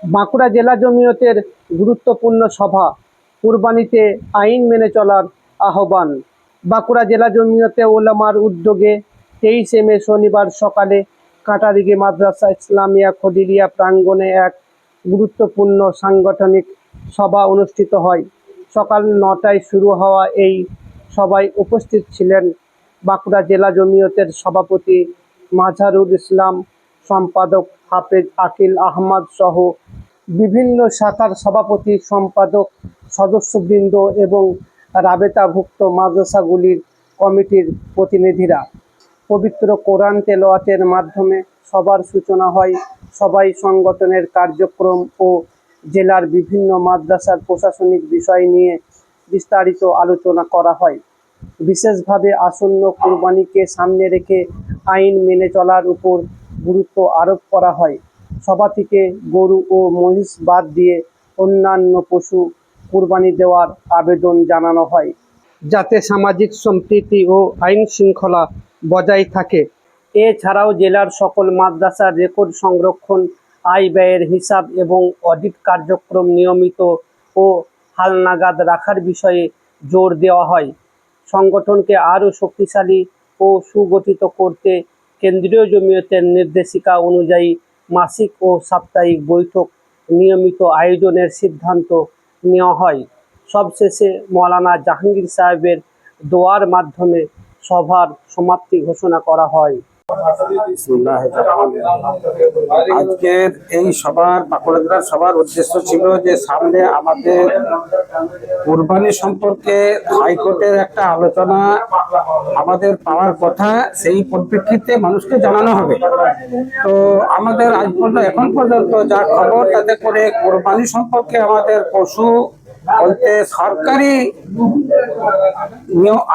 বাঁকুড়া জেলা জমিয়তের গুরুত্বপূর্ণ সভা, কুরবানিতে আইন মেনে চলার আহ্বান। বাঁকুড়া জেলা জমিয়তে ওলামার উদ্যোগে 23শে মে শনিবার সকালে কাঁটাদিঘি মাদ্রাসা ইসলামিয়া খদিরিয়া প্রাঙ্গণে এক গুরুত্বপূর্ণ সাংগঠনিক সভা অনুষ্ঠিত হয়। সকাল 9টায় শুরু হওয়া এই সভায় উপস্থিত ছিলেন বাঁকুড়া জেলা জমিয়তের সভাপতি মাজহারুল ইসলাম, সম্পাদক হাফেজ আকিল আহমদ সহ বিভিন্ন শাখার সভাপতি, সম্পাদক, সদস্যবৃন্দ এবং রাবেতাভুক্ত মাদ্রাসাগুলির কমিটির প্রতিনিধিরা। পবিত্র কোরআন তেলাওয়াতের মাধ্যমে সভার সূচনা হয়। সভায় সংগঠনের কার্যক্রম ও জেলার বিভিন্ন মাদ্রাসার প্রশাসনিক বিষয় নিয়ে বিস্তারিত আলোচনা করা হয়। বিশেষভাবে আসন্ন কুরবানিকে সামনে রেখে আইন মেনে চলার উপর গুরুত্ব আরোপ করা হয়। সভা থেকে গরু ও মহিষ বাদ দিয়ে অন্যান্য পশু কুরবানি দেওয়ার আবেদন জানানো হয়, যাতে সামাজিক সম্প্রীতি ও আইন শৃঙ্খলা বজায় থাকে। এছাড়াও জেলার সকল মাদ্রাসার রেকর্ড সংরক্ষণ, আয় ব্যয়ের হিসাব এবং অডিট কার্যক্রম নিয়মিত ও হালনাগাদ রাখার বিষয়ে জোর দেওয়া হয়। সংগঠনকে আরও শক্তিশালী ও সুগঠিত করতে কেন্দ্রীয় জমিয়তের নির্দেশিকা অনুযায়ী মাসিক ও সাপ্তাহিক বৈঠক নিয়মিত আয়োজনের সিদ্ধান্ত নেওয়া হয়। সবশেষে মৌলানা জাহাঙ্গীর সাহেবের দোয়ার মাধ্যমে সভার সমাপ্তি ঘোষণা করা হয়। আজকের এই সভার বাঁকুড়া জেলার সভার উদ্দেশ্য ছিল যে সামনে আমাদের কুরবানি সম্পর্কে হাইকোর্টের একটা আলোচনা আমাদের পাওয়ার কথা, সেই পরিপ্রেক্ষিতে মানুষকে জানানো হবে। তো আমাদের আজ পর্যন্ত এখন পর্যন্ত যা খবর, তাতে করে কুরবানি সম্পর্কে আমাদের পশু বলতে সরকারি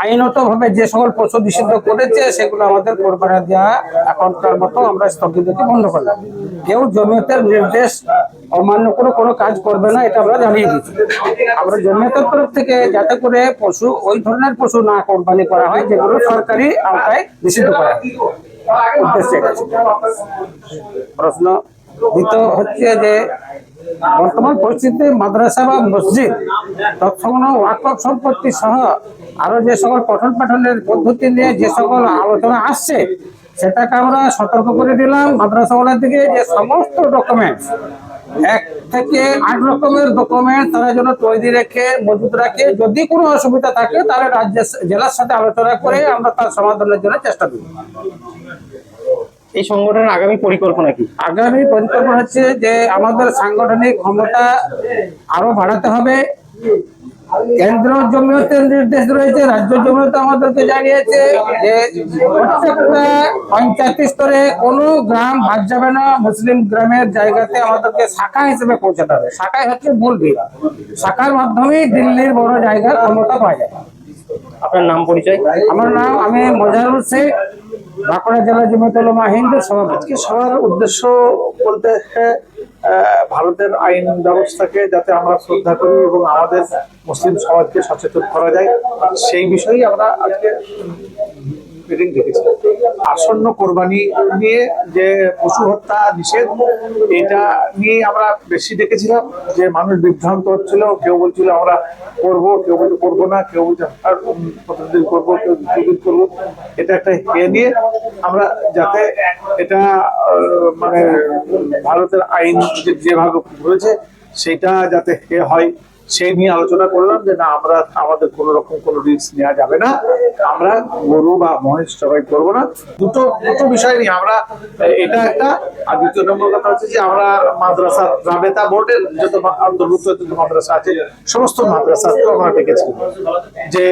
আইনত ভাবে যে সকল পশু নিষিদ্ধ করেছে সেগুলো আমাদের কোরবানি দেওয়া এখনকার মতো আমরা স্থগিত বন্ধ করলাম। কেউ জমিয়তের নির্দেশ অমান্য করে কোনো কাজ করবে না, এটা আমরা জানিয়ে দিচ্ছি। আমরা জমিয়তের তরফ থেকে যাতে করে পশু, ওই ধরনের পশু না কোরবানি করা হয় যেগুলো সরকারি আওতায় নিষিদ্ধ করা হয়, উদ্দেশ্যে গেছে। প্রশ্ন দ্বিতীয় হচ্ছে যে বর্তমান পরিস্থিতিতে মাদ্রাসা বা মসজিদ তৎসংলগ্ন ওয়াকফ সম্পত্তি সহ আরো যে সকল পঠন পাঠনের পদ্ধতি নিয়ে যে সকল আলোচনা আসছে, সেটাকে আমরা সতর্ক করে দিলাম মাদ্রাসাওয়ালার দিকে যে সমস্ত ডকুমেন্টস 1 থেকে 8 রকমের ডকুমেন্ট তারা যেন তৈরি রেখে মজুদ রাখে। যদি কোনো অসুবিধা থাকে তাহলে জেলার সাথে আলোচনা করে আমরা তার সমাধানের জন্য চেষ্টা করি। এই সংগঠনের আগামী পরিকল্পনা কি? আগামী পরিকল্পনা হচ্ছে যে আমাদের সাংগঠনিক ক্ষমতা আরো বাড়াতে হবে। কেন্দ্র জমিয়তের নির্দেশ রয়েছে, রাজ্য জমিয়ত আমাদেরকে জানিয়েছে যে প্রত্যেকটা পঞ্চায়েত স্তরে কোনো গ্রাম বাদ যাবে না। মুসলিম গ্রামের জায়গাতে আমাদেরকে শাখা হিসেবে পৌঁছাতে হবে। শাখায় হচ্ছে মূল ভিত, শাখার মাধ্যমেই দিল্লির বড় জায়গার ক্ষমতা পাওয়া যায়। আপনার নাম পরিচয়? আমার নাম আমি মাজহারুল শেখ, বাঁকুড়া জেলা জমিয়তুল উলামা হিন্দ সভাপতি। সবার উদ্দেশ্য বলতে ভারতের আইন ব্যবস্থাকে যাতে আমরা শ্রদ্ধা করি এবং আমাদের মুসলিম সমাজকে সচেতন করা যায়, সেই বিষয়েই আমরা আজকে মিটিং ডেকেছি। আসন্ন কোরবানি নিয়ে যে পশু হত্যা নিষেধ, এটা নিয়ে আমরা বেশি দেখেছিলাম যে মানুষ বিভ্রান্ত হচ্ছিল। কেউ বলছিল আমরা করবো, কেউ বলছে করবো না, কেউ বলছে প্রতিদিন করবো, কেউ দুদিন করবো। এটা একটা নিয়ে আমরা যাতে এটা মানে ভারতের আইন যেভাবে রয়েছে সেটা যাতে হয় সেই নিয়ে আলোচনা করলাম যে না, আমরা আমাদের কোন রকম কোনো রিস্ক নেওয়া যাবে না। আমরা গরু বা মহিষ সবাই করবো না। দুটো বিষয় নিয়ে আমরা, এটা একটা। আর দ্বিতীয় নম্বর কথা হচ্ছে যে আমরা মাদ্রাসার রাবেতা বোর্ডের যত অন্তর্ভুক্ত যত মাদ্রাসা আছে সমস্ত মাদ্রাসাকেও আমরা ডেকেছি যে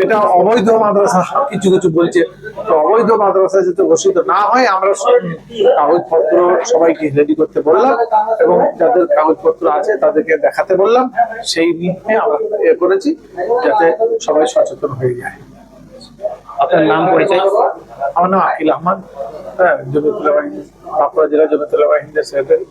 এটা অবৈধ মাদ্রাসা কিছু কিছু বলছে, তো অবৈধ মাদ্রাসা যাতে ঘোষিত না হয় আমরা কাগজপত্র সবাইকে রেডি করতে বললাম এবং যাদের কাগজপত্র আছে তাদেরকে দেখাতে বললাম। সেই নিয়ে আমরা করেছি যাতে সবাই সচেতন হয়ে যায়। আপনার নাম পরিচয়? আমার নাম আকিল আহমদ, জমিয়তুল উলামা বাঁকুড়া জেলা জমিয়তুল উলামা হিন্দের সেক্রেটারি।